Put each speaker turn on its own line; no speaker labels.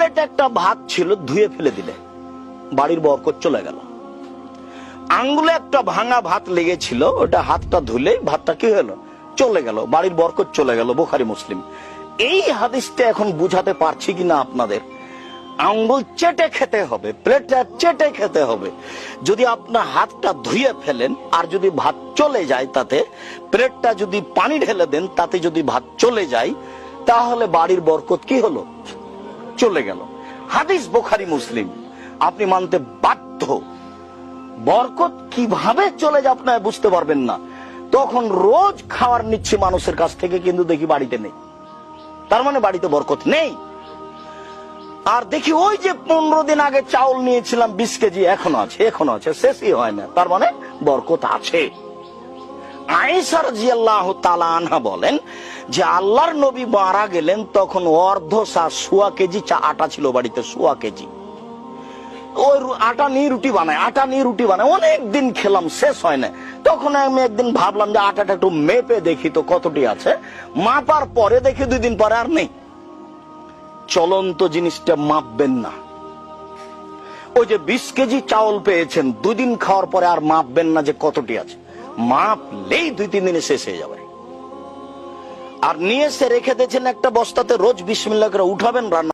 Plate একটা ভাত ছিল, ধুয়ে ফেলে দিলে বাড়ির বরকত চলে গেল। আঙ্গুলে একটা ভাঙা ভাত লেগেছিল, ওটা হাতটা ধুলে ভাতটা কি হলো, চলে গেল, বাড়ির বরকত চলে গেল। বুখারী মুসলিম। এই হাদিসটা এখন বুঝাতে পারছি কিনা আপনাদের? আঙ্গুল চেটে খেতে হবে, প্লেটটা চেটে খেতে হবে। যদি আপনার হাতটা ধুয়ে ফেলেন আর যদি ভাত চলে যায় তাতে, প্লেটটা যদি পানি ঢেলে দেন তাতে যদি ভাত চলে যায়, তাহলে বাড়ির বরকত কি হলো, চলে গেল। হাদিস বুখারী মুসলিম, আপনি মানতে বাধ্য। বরকত কিভাবে চলে যায় আপনারা বুঝতে পারবেন না। তখন রোজ খাবার নিচ্ছে মানুষের কাছ থেকে, কিন্তু দেখি বাড়িতে নেই, তার মানে বাড়িতে বরকত নেই। আর দেখি ওই যে 15 দিন আগে চাউল নিয়েছিলাম 20 কেজি, এখনো আছে, শেষই হয় না, তার মানে বরকত আছে। আয়েশা রাদিয়াল্লাহু তাআলা আনহা বলেন যে আল্লাহর নবী মারা গেলেন তখন অর্ধ সা সোয়া কেজি আটা ছিল বাড়িতে, সোয়া কেজি। ওই আটা নিয়ে রুটি বানায়, অনেক দিন খেলাম, শেষ হয় না। তখন আমি একদিন ভাবলাম যে আটাটা একটু মেপে দেখি তো কতটি আছে। মাপার পরে দেখি 2 দিন পরে আর নেই। চলন্ত জিনিসটা মাপবেন না। ওই যে 20 কেজি চাউল পেয়েছেন, 2 দিন খাওয়ার পরে আর মাপবেন না যে কতটি আছে। মাপলেই 2-3 দিনে শেষ হয়ে যাবে। আর নিয়ে এসে রেখে দিয়েছেন একটা বস্তাতে, রোজ বিসমিল্লাহ করে উঠাবেন, রান্না